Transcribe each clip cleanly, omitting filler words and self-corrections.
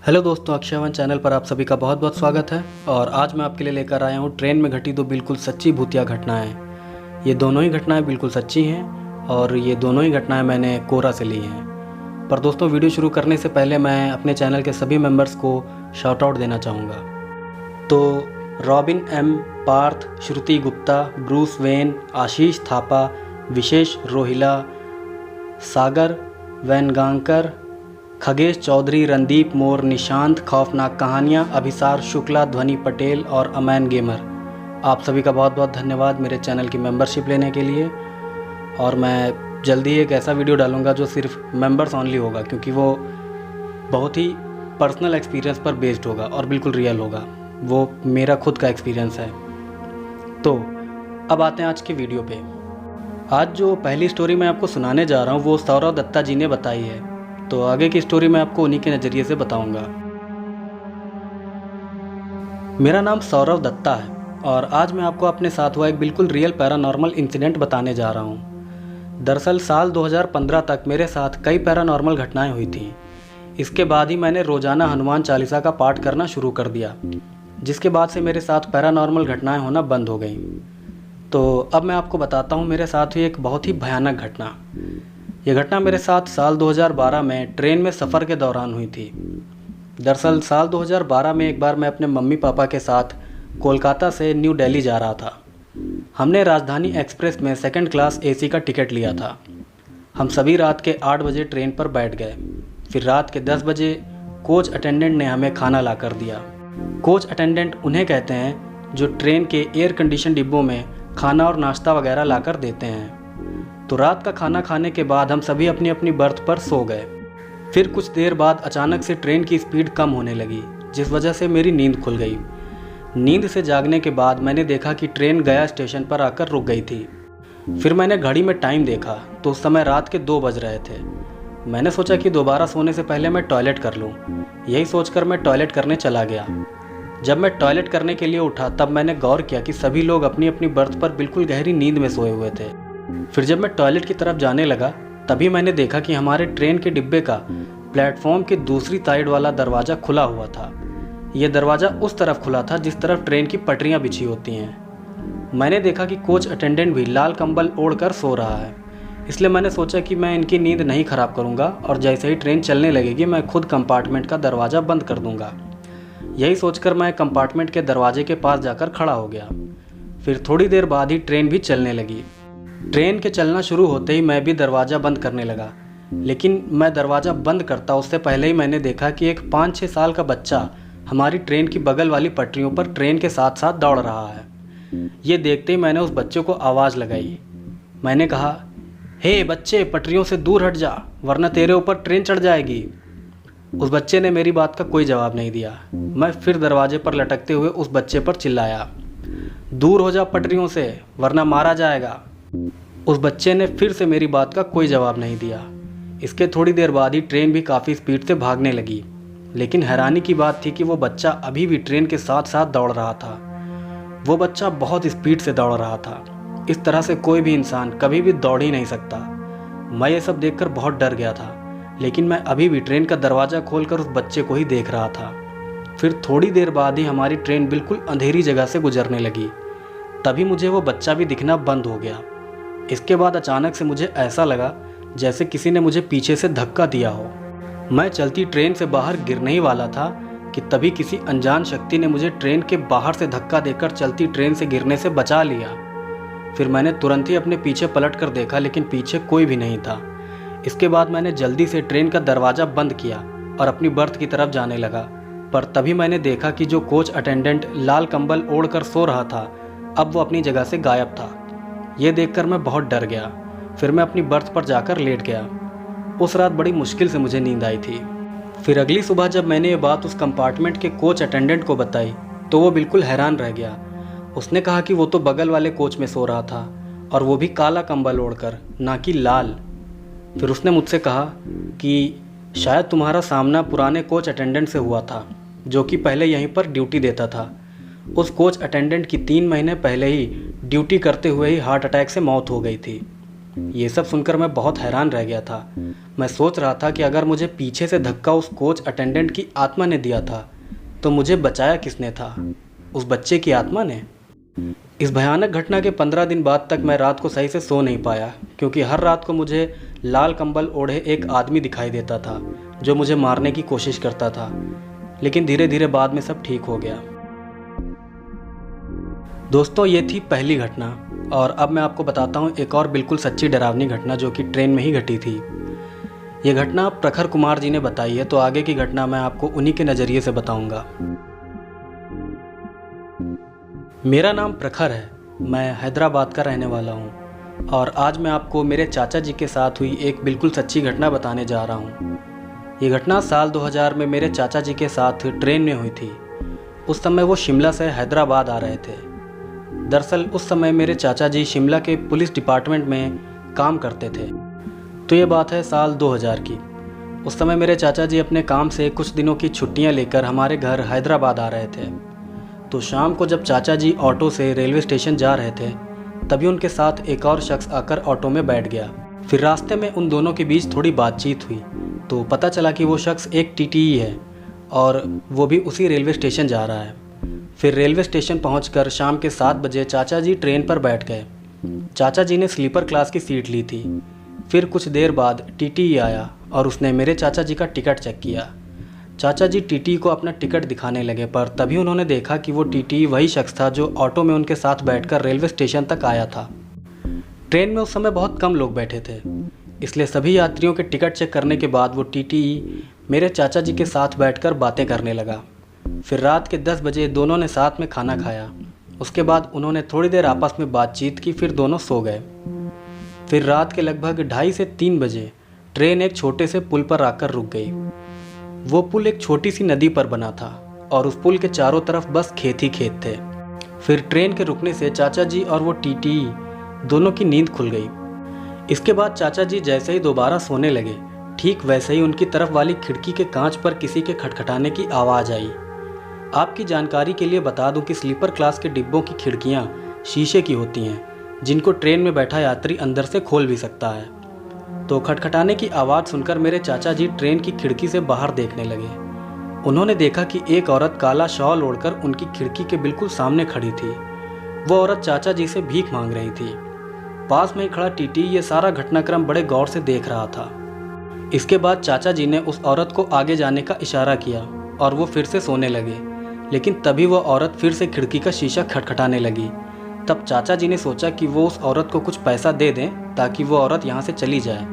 Hello दोस्तों, अक्षयवन channel पर आप सभी का बहुत बहुत स्वागत है। और आज मैं आपके लिए लेकर आया हूँ ट्रेन में घटी दो बिल्कुल सच्ची भूतिया घटनाएं। ये दोनों ही घटनाएं बिल्कुल सच्ची हैं और ये दोनों ही घटनाएं मैंने कोरा से ली हैं। पर दोस्तों, वीडियो शुरू करने से पहले मैं अपने चैनल के सभी मेंबर्स को शाउट आउट देना चाहूँगा। तो रॉबिन एम, पार्थ, श्रुति गुप्ता, ब्रूस वेन, आशीष थापा, विशेष रोहिला, सागर वैनगांकर, खगेश चौधरी, रणदीप मोर, निशांत, खौफनाक कहानियाँ, अभिसार शुक्ला, ध्वनि पटेल और अमैन गेमर, आप सभी का बहुत बहुत धन्यवाद मेरे चैनल की मेंबरशिप लेने के लिए। और मैं जल्दी एक ऐसा वीडियो डालूंगा जो सिर्फ मेंबर्स ओनली होगा, क्योंकि वो बहुत ही पर्सनल एक्सपीरियंस पर बेस्ड होगा और बिल्कुल रियल होगा। वो मेरा खुद का एक्सपीरियंस है। तो अब आते हैं आज के वीडियो पे। आज जो पहली स्टोरी मैं आपको सुनाने जा रहा हूँ वो सौरव दत्ता जी ने बताई है। तो आगे की स्टोरी मैं आपको उन्हीं के नज़रिए से बताऊंगा। मेरा नाम सौरव दत्ता है और आज मैं आपको अपने साथ हुआ एक बिल्कुल रियल पैरानॉर्मल इंसिडेंट बताने जा रहा हूं। दरअसल साल 2015 तक मेरे साथ कई पैरानॉर्मल घटनाएं हुई थी। इसके बाद ही मैंने रोज़ाना हनुमान चालीसा का पाठ करना शुरू कर दिया, जिसके बाद से मेरे साथ पैरानॉर्मल घटनाएँ होना बंद हो गई। तो अब मैं आपको बताता हूँ मेरे साथ हुई एक बहुत ही भयानक घटना। यह घटना मेरे साथ साल 2012 में ट्रेन में सफ़र के दौरान हुई थी। दरअसल साल 2012 में एक बार मैं अपने मम्मी पापा के साथ कोलकाता से न्यू दिल्ली जा रहा था। हमने राजधानी एक्सप्रेस में सेकंड क्लास एसी का टिकट लिया था। हम सभी रात के 8 बजे ट्रेन पर बैठ गए। फिर रात के 10 बजे कोच अटेंडेंट ने हमें खाना ला कर दिया। कोच अटेंडेंट उन्हें कहते हैं जो ट्रेन के एयर कंडीशन डिब्बों में खाना और नाश्ता वगैरह ला कर देते हैं। तो रात का खाना खाने के बाद हम सभी अपनी अपनी बर्थ पर सो गए। फिर कुछ देर बाद अचानक से ट्रेन की स्पीड कम होने लगी, जिस वजह से मेरी नींद खुल गई। नींद से जागने के बाद मैंने देखा कि ट्रेन गया स्टेशन पर आकर रुक गई थी। फिर मैंने घड़ी में टाइम देखा तो उस समय रात के 2 बज रहे थे। मैंने सोचा कि दोबारा सोने से पहले मैं टॉयलेट कर लूँ। यही सोचकर मैं टॉयलेट करने चला गया। जब मैं टॉयलेट करने के लिए उठा तब मैंने गौर किया कि सभी लोग अपनी अपनी बर्थ पर बिल्कुल गहरी नींद में सोए हुए थे। फिर जब मैं टॉयलेट की तरफ जाने लगा तभी मैंने देखा कि हमारे ट्रेन के डिब्बे का प्लेटफॉर्म के दूसरी साइड वाला दरवाज़ा खुला हुआ था। यह दरवाज़ा उस तरफ खुला था जिस तरफ ट्रेन की पटरियां बिछी होती हैं। मैंने देखा कि कोच अटेंडेंट भी लाल कंबल ओढ़कर सो रहा है। इसलिए मैंने सोचा कि मैं इनकी नींद नहीं ख़राब करूंगा और जैसे ही ट्रेन चलने लगेगी मैं खुद कंपार्टमेंट का दरवाज़ा बंद कर दूंगा। यही सोचकर मैं कंपार्टमेंट के दरवाजे के पास जाकर खड़ा हो गया। फिर थोड़ी देर बाद ही ट्रेन भी चलने लगी। ट्रेन के चलना शुरू होते ही मैं भी दरवाज़ा बंद करने लगा, लेकिन मैं दरवाज़ा बंद करता उससे पहले ही मैंने देखा कि एक 5-6 साल का बच्चा हमारी ट्रेन की बगल वाली पटरियों पर ट्रेन के साथ साथ दौड़ रहा है। ये देखते ही मैंने उस बच्चे को आवाज़ लगाई। मैंने कहा, हे बच्चे, पटरियों से दूर हट जा वरना तेरे ऊपर ट्रेन चढ़ जाएगी। उस बच्चे ने मेरी बात का कोई जवाब नहीं दिया। मैं फिर दरवाजे पर लटकते हुए उस बच्चे पर चिल्लाया, दूर हो जा पटरियों से वरना मारा जाएगा। उस बच्चे ने फिर से मेरी बात का कोई जवाब नहीं दिया। इसके थोड़ी देर बाद ही ट्रेन भी काफ़ी स्पीड से भागने लगी, लेकिन हैरानी की बात थी कि वो बच्चा अभी भी ट्रेन के साथ साथ दौड़ रहा था। वो बच्चा बहुत स्पीड से दौड़ रहा था। इस तरह से कोई भी इंसान कभी भी दौड़ ही नहीं सकता। मैं ये सब देखकर बहुत डर गया था, लेकिन मैं अभी भी ट्रेन का दरवाज़ा खोलकर उस बच्चे को ही देख रहा था। फिर थोड़ी देर बाद ही हमारी ट्रेन बिल्कुल अंधेरी जगह से गुजरने लगी। तभी मुझे वो बच्चा भी दिखना बंद हो गया। इसके बाद अचानक से मुझे ऐसा लगा जैसे किसी ने मुझे पीछे से धक्का दिया हो। मैं चलती ट्रेन से बाहर गिरने ही वाला था कि तभी किसी अनजान शक्ति ने मुझे ट्रेन के बाहर से धक्का देकर चलती ट्रेन से गिरने से बचा लिया। फिर मैंने तुरंत ही अपने पीछे पलट कर देखा, लेकिन पीछे कोई भी नहीं था। इसके बाद मैंने जल्दी से ट्रेन का दरवाज़ा बंद किया और अपनी बर्थ की तरफ जाने लगा। पर तभी मैंने देखा कि जो कोच अटेंडेंट लाल कंबल ओढ़कर सो रहा था अब वो अपनी जगह से गायब था। ये देखकर मैं बहुत डर गया। फिर मैं अपनी बर्थ पर जाकर लेट गया। उस रात बड़ी मुश्किल से मुझे नींद आई थी। फिर अगली सुबह जब मैंने ये बात उस कंपार्टमेंट के कोच अटेंडेंट को बताई तो वो बिल्कुल हैरान रह गया। उसने कहा कि वो तो बगल वाले कोच में सो रहा था और वो भी काला कंबल ओढ़कर, ना कि लाल। फिर उसने मुझसे कहा कि शायद तुम्हारा सामना पुराने कोच अटेंडेंट से हुआ था जो कि पहले यहीं पर ड्यूटी देता था। उस कोच अटेंडेंट की 3 महीने पहले ही ड्यूटी करते हुए ही हार्ट अटैक से मौत हो गई थी। ये सब सुनकर मैं बहुत हैरान रह गया था। मैं सोच रहा था कि अगर मुझे पीछे से धक्का उस कोच अटेंडेंट की आत्मा ने दिया था तो मुझे बचाया किसने था? उस बच्चे की आत्मा ने। इस भयानक घटना के 15 दिन बाद तक मैं रात को सही से सो नहीं पाया, क्योंकि हर रात को मुझे लाल कंबल ओढ़े एक आदमी दिखाई देता था जो मुझे मारने की कोशिश करता था। लेकिन धीरे धीरे बाद में सब ठीक हो गया। दोस्तों, ये थी पहली घटना, और अब मैं आपको बताता हूँ एक और बिल्कुल सच्ची डरावनी घटना जो कि ट्रेन में ही घटी थी। ये घटना प्रखर कुमार जी ने बताई है, तो आगे की घटना मैं आपको उन्हीं के नज़रिए से बताऊंगा। मेरा नाम प्रखर है, मैं हैदराबाद का रहने वाला हूँ, और आज मैं आपको मेरे चाचा जी के साथ हुई एक बिल्कुल सच्ची घटना बताने जा रहा हूँ। ये घटना साल 2000 में मेरे चाचा जी के साथ ट्रेन में हुई थी। उस समय वो शिमला से हैदराबाद आ रहे थे। दरअसल उस समय मेरे चाचा जी शिमला के पुलिस डिपार्टमेंट में काम करते थे। तो ये बात है साल 2000 की। उस समय मेरे चाचा जी अपने काम से कुछ दिनों की छुट्टियां लेकर हमारे घर हैदराबाद आ रहे थे। तो शाम को जब चाचा जी ऑटो से रेलवे स्टेशन जा रहे थे, तभी उनके साथ एक और शख्स आकर ऑटो में बैठ गया। फिर रास्ते में उन दोनों के बीच थोड़ी बातचीत हुई, तो पता चला कि वो शख्स एक टीटीई है और वो भी उसी रेलवे स्टेशन जा रहा है। फिर रेलवे स्टेशन पहुंचकर शाम के 7 बजे चाचा जी ट्रेन पर बैठ गए। चाचा जी ने स्लीपर क्लास की सीट ली थी। फिर कुछ देर बाद टीटीई आया और उसने मेरे चाचा जी का टिकट चेक किया। चाचा जी टीटीई को अपना टिकट दिखाने लगे, पर तभी उन्होंने देखा कि वो टीटीई वही शख्स था जो ऑटो में उनके साथ बैठकर रेलवे स्टेशन तक आया था। ट्रेन में उस समय बहुत कम लोग बैठे थे, इसलिए सभी यात्रियों के टिकट चेक करने के बाद वो टीटीई मेरे चाचा जी के साथ बैठकर बातें करने लगा। फिर रात के 10 बजे दोनों ने साथ में खाना खाया। उसके बाद उन्होंने थोड़ी देर आपस में बातचीत की, फिर दोनों सो गए। फिर रात के लगभग 2:30 से 3 बजे ट्रेन एक छोटे से पुल पर आकर रुक गई। वो पुल एक छोटी सी नदी पर बना था और उस पुल के चारों तरफ बस खेत ही खेत थे। फिर ट्रेन के रुकने से चाचा जी और वो टीटीई दोनों की नींद खुल गई। इसके बाद चाचा जी जैसे ही दोबारा सोने लगे, ठीक वैसे ही उनकी तरफ वाली खिड़की के कांच पर किसी के खटखटाने की आवाज़ आई। आपकी जानकारी के लिए बता दूं कि स्लीपर क्लास के डिब्बों की खिड़कियां शीशे की होती हैं, जिनको ट्रेन में बैठा यात्री अंदर से खोल भी सकता है। तो खटखटाने की आवाज़ सुनकर मेरे चाचा जी ट्रेन की खिड़की से बाहर देखने लगे। उन्होंने देखा कि एक औरत काला शॉल ओढ़कर उनकी खिड़की के बिल्कुल सामने खड़ी थी। वो औरत चाचा जी से भीख मांग रही थी। पास में ही खड़ा टीटीई ये सारा घटनाक्रम बड़े गौर से देख रहा था। इसके बाद चाचा जी ने उस औरत को आगे जाने का इशारा किया और वो फिर से सोने लगे, लेकिन तभी वो औरत फिर से खिड़की का शीशा खटखटाने लगी। तब चाचा जी ने सोचा कि वो उस औरत को कुछ पैसा दे दें ताकि वो औरत यहाँ से चली जाए,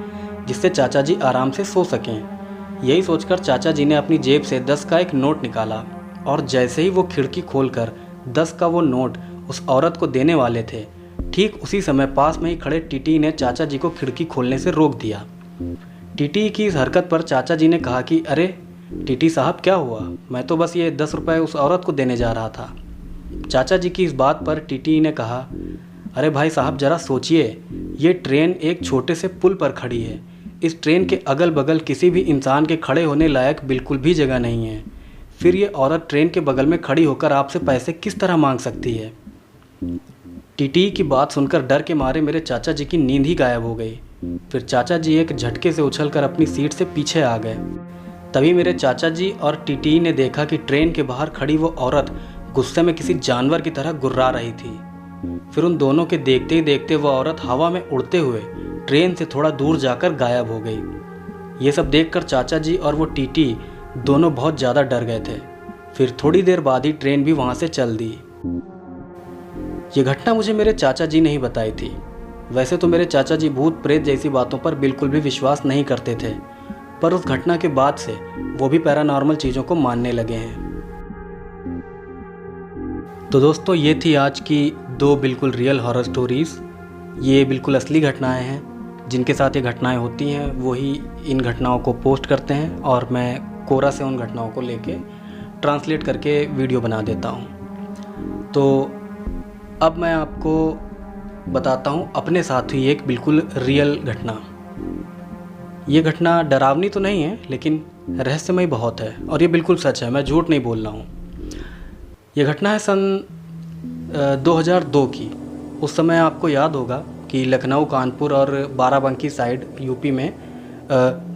जिससे चाचा जी आराम से सो सकें। यही सोचकर चाचा जी ने अपनी जेब से 10 का एक नोट निकाला, और जैसे ही वो खिड़की खोलकर 10 का वो नोट उस औरत को देने वाले थे, ठीक उसी समय पास में ही खड़े टीटी ने चाचा जी को खिड़की खोलने से रोक दिया। टीटी की इस हरकत पर चाचा जी ने कहा कि अरे टीटी साहब, क्या हुआ? मैं तो बस ये 10 रुपये उस औरत को देने जा रहा था। चाचा जी की इस बात पर टीटी ने कहा, अरे भाई साहब, ज़रा सोचिए, ये ट्रेन एक छोटे से पुल पर खड़ी है। इस ट्रेन के अगल बगल किसी भी इंसान के खड़े होने लायक बिल्कुल भी जगह नहीं है। फिर ये औरत ट्रेन के बगल में खड़ी होकर आपसे पैसे किस तरह मांग सकती है? टीटी की बात सुनकर डर के मारे मेरे चाचा जी की नींद ही गायब हो गई। फिर चाचा जी एक झटके से उछलकर अपनी सीट से पीछे आ गए। तभी मेरे चाचा जी और टीटी ने देखा कि ट्रेन के बाहर खड़ी वो औरत गुस्से में किसी जानवर की तरह गुर्रा रही थी। फिर उन दोनों के देखते ही देखते वो औरत हवा में उड़ते हुए ट्रेन से थोड़ा दूर जाकर गायब हो गई। ये सब देखकर चाचा जी और वो टीटी दोनों बहुत ज़्यादा डर गए थे। फिर थोड़ी देर बाद ही ट्रेन भी वहाँ से चल दी। ये घटना मुझे मेरे चाचा जी ने ही बताई थी। वैसे तो मेरे चाचा जी भूत प्रेत जैसी बातों पर बिल्कुल भी विश्वास नहीं करते थे, पर उस घटना के बाद से वो भी पैरानॉर्मल चीज़ों को मानने लगे हैं। तो दोस्तों, ये थी आज की 2 बिल्कुल रियल हॉरर स्टोरीज़। ये बिल्कुल असली घटनाएं हैं। जिनके साथ ये घटनाएं होती हैं वही इन घटनाओं को पोस्ट करते हैं, और मैं कोरा से उन घटनाओं को लेके ट्रांसलेट करके वीडियो बना देता हूँ। तो अब मैं आपको बताता हूँ अपने साथ हुई एक बिल्कुल रियल घटना। ये घटना डरावनी तो नहीं है, लेकिन रहस्यमय बहुत है, और ये बिल्कुल सच है, मैं झूठ नहीं बोल रहा हूँ। ये घटना है सन 2002 की। उस समय आपको याद होगा कि लखनऊ, कानपुर और बाराबंकी साइड यूपी में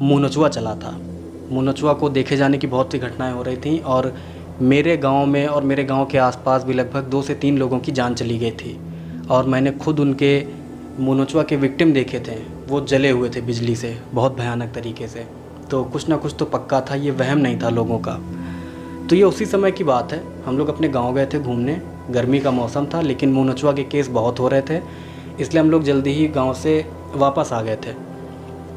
मुँह नचुआ चला था। मुँह नचुआ को देखे जाने की बहुत सी घटनाएं हो रही थी और मेरे गांव में और मेरे गांव के आसपास भी लगभग 2 से 3 लोगों की जान चली गई थी और मैंने खुद उनके मुँह नचुआ के विक्टिम देखे थे। वो जले हुए थे बिजली से बहुत भयानक तरीके से। तो कुछ ना कुछ तो पक्का था, ये वहम नहीं था लोगों का। तो ये उसी समय की बात है, हम लोग अपने गांव गए थे घूमने, गर्मी का मौसम था लेकिन मुँह नचुआ के केस बहुत हो रहे थे, इसलिए हम लोग जल्दी ही गांव से वापस आ गए थे।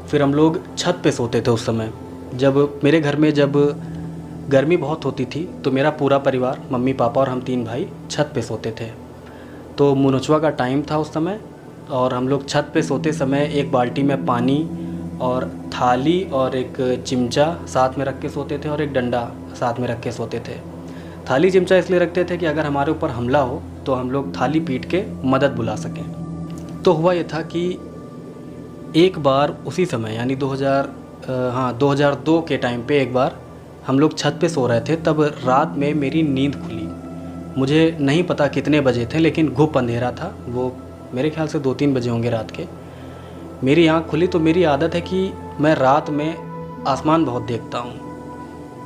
फिर हम लोग छत पे सोते थे उस समय। जब मेरे घर में जब गर्मी बहुत होती थी तो मेरा पूरा परिवार, मम्मी पापा और हम 3 भाई छत पे सोते थे। तो मुँह नचुआ का टाइम था उस समय और हम लोग छत पे सोते समय एक बाल्टी में पानी और थाली और एक चिमटा साथ में रख के सोते थे और एक डंडा साथ में रख के सोते थे। थाली चिमटा इसलिए रखते थे कि अगर हमारे ऊपर हमला हो तो हम लोग थाली पीट के मदद बुला सकें। तो हुआ ये था कि एक बार उसी समय यानी 2002 के टाइम पे एक बार हम लोग छत पे सो रहे थे। तब रात में मेरी नींद खुली। मुझे नहीं पता कितने बजे थे लेकिन घुप अंधेरा था, वो मेरे ख्याल से 2-3 बजे होंगे रात के। मेरी आँख खुली तो मेरी आदत है कि मैं रात में आसमान बहुत देखता हूँ।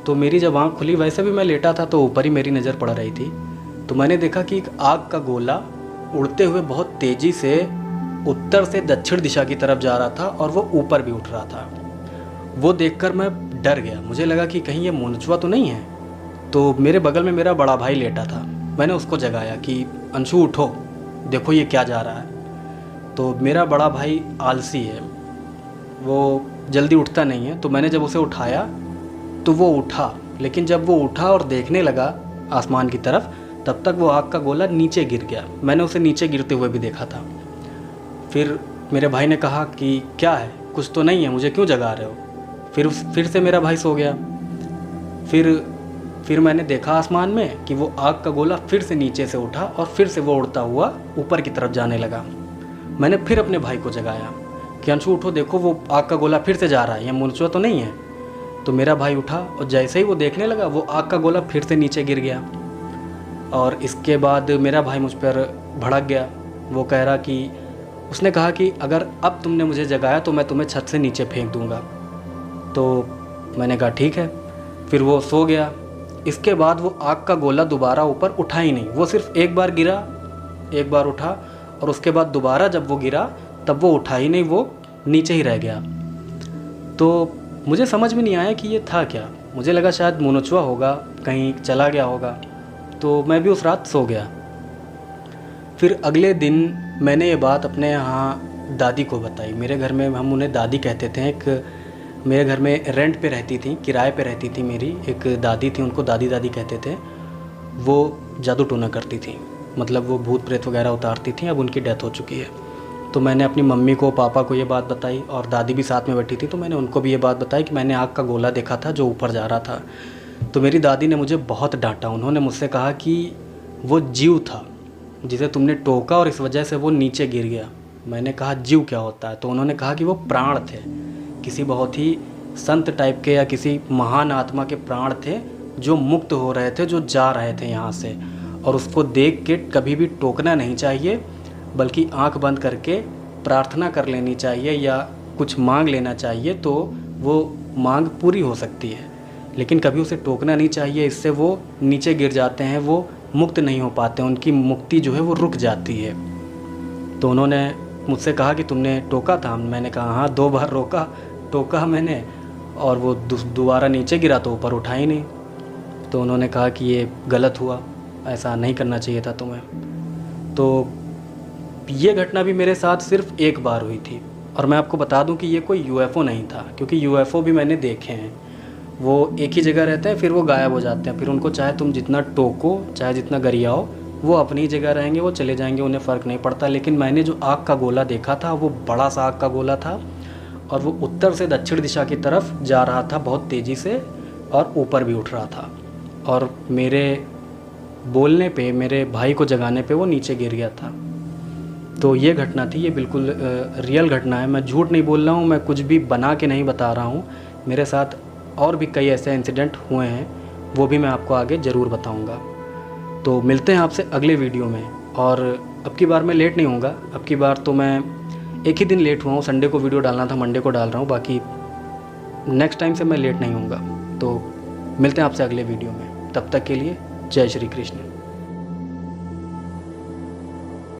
तो मेरी जब आँख खुली, वैसे भी मैं लेटा था तो ऊपर ही मेरी नज़र पड़ रही थी, तो मैंने देखा कि एक आग का गोला उड़ते हुए बहुत तेज़ी से उत्तर से दक्षिण दिशा की तरफ जा रहा था और वो ऊपर भी उठ रहा था। वो देखकर मैं डर गया। मुझे लगा कि कहीं ये मुँह नचुआ तो नहीं है। तो मेरे बगल में मेरा बड़ा भाई लेटा था। मैंने उसको जगाया कि अंशु उठो, देखो ये क्या जा रहा है। तो मेरा बड़ा भाई आलसी है, वो जल्दी उठता नहीं है। तो मैंने जब उसे उठाया तो वो उठा, लेकिन जब वो उठा और देखने लगा आसमान की तरफ, तब तक वो आग का गोला नीचे गिर गया। मैंने उसे नीचे गिरते हुए भी देखा था। फिर मेरे भाई ने कहा कि क्या है, कुछ तो नहीं है, मुझे क्यों जगा रहे हो। फिर से मेरा भाई सो गया। फिर मैंने देखा आसमान में कि वो आग का गोला फिर से नीचे से उठा और फिर से वो उड़ता हुआ ऊपर की तरफ जाने लगा। मैंने फिर अपने भाई को जगाया कि अंशु उठो, देखो वो आग का गोला फिर से जा रहा है, ये मुँह नचुआ तो नहीं है। तो मेरा भाई उठा और जैसे ही वो देखने लगा, वो आग का गोला फिर से नीचे गिर गया। और इसके बाद मेरा भाई मुझ पर भड़क गया। वो कह रहा कि उसने कहा कि अगर अब तुमने मुझे जगाया तो मैं तुम्हें छत से नीचे फेंक दूंगा। तो मैंने कहा ठीक है। फिर वो सो गया। इसके बाद वो आग का गोला दोबारा ऊपर उठा ही नहीं। वो सिर्फ एक बार गिरा, एक बार उठा और उसके बाद दोबारा जब वो गिरा तब वो उठा ही नहीं, वो नीचे ही रह गया। तो मुझे समझ में नहीं आया कि ये था क्या। मुझे लगा शायद मुँह नचुआ होगा, कहीं चला गया होगा। तो मैं भी उस रात सो गया। फिर अगले दिन मैंने ये बात अपने यहाँ दादी को बताई। मेरे घर में हम उन्हें दादी कहते थे। एक मेरे घर में रेंट पे रहती थी, किराए पे रहती थी मेरी एक दादी थी, उनको दादी दादी कहते थे। वो जादू टोना करती थी, मतलब वो भूत प्रेत वगैरह उतारती थी। अब उनकी डेथ हो चुकी है। तो मैंने अपनी मम्मी को, पापा को ये बात बताई और दादी भी साथ में बैठी थी, तो मैंने उनको भी ये बात बताई कि मैंने आग का गोला देखा था जो ऊपर जा रहा था। तो मेरी दादी ने मुझे बहुत डांटा। उन्होंने मुझसे कहा कि वो जीव था जिसे तुमने टोका और इस वजह से वो नीचे गिर गया। मैंने कहा जीव क्या होता है। तो उन्होंने कहा कि वो प्राण थे, किसी बहुत ही संत टाइप के या किसी महान आत्मा के प्राण थे जो मुक्त हो रहे थे, जो जा रहे थे यहाँ से। और उसको देख के कभी भी टोकना नहीं चाहिए, बल्कि आंख बंद करके प्रार्थना कर लेनी चाहिए या कुछ मांग लेना चाहिए, तो वो मांग पूरी हो सकती है। लेकिन कभी उसे टोकना नहीं चाहिए, इससे वो नीचे गिर जाते हैं, वो मुक्त नहीं हो पाते, उनकी मुक्ति जो है वो रुक जाती है। तो उन्होंने मुझसे कहा कि तुमने टोका था। मैंने कहा हाँ, 2 बार टोका मैंने, और वो दोबारा नीचे गिरा तो ऊपर उठा ही नहीं। तो उन्होंने कहा कि ये गलत हुआ, ऐसा नहीं करना चाहिए था तुम्हें। तो ये घटना भी मेरे साथ सिर्फ एक बार हुई थी। और मैं आपको बता दूं कि ये कोई यूएफओ नहीं था, क्योंकि यूएफओ भी मैंने देखे हैं। वो एक ही जगह रहते हैं, फिर वो गायब हो जाते हैं। फिर उनको चाहे तुम जितना टोको, चाहे जितना गरियाओ, वो अपनी ही जगह रहेंगे, वो चले जाएंगे, उन्हें फ़र्क नहीं पड़ता। लेकिन मैंने जो आग का गोला देखा था, वो बड़ा सा आग का गोला था और वो उत्तर से दक्षिण दिशा की तरफ जा रहा था बहुत तेज़ी से, और ऊपर भी उठ रहा था। और मेरे बोलने पे, मेरे भाई को जगाने पे वो नीचे गिर गया था। तो ये घटना थी, ये बिल्कुल रियल घटना है। मैं झूठ नहीं बोल रहा हूँ, मैं कुछ भी बना के नहीं बता रहा हूँ। मेरे साथ और भी कई ऐसे इंसिडेंट हुए हैं, वो भी मैं आपको आगे ज़रूर बताऊँगा। तो मिलते हैं आपसे अगले वीडियो में। और अब की बार मैं लेट नहीं होऊंगा, अब की बार तो मैं एक ही दिन लेट हुआ हूँ, संडे को वीडियो डालना था, मंडे को डाल रहा हूँ। बाकी नेक्स्ट टाइम से मैं लेट नहीं होऊंगा। तो मिलते हैं आपसे अगले वीडियो में, तब तक के लिए जय श्री कृष्ण।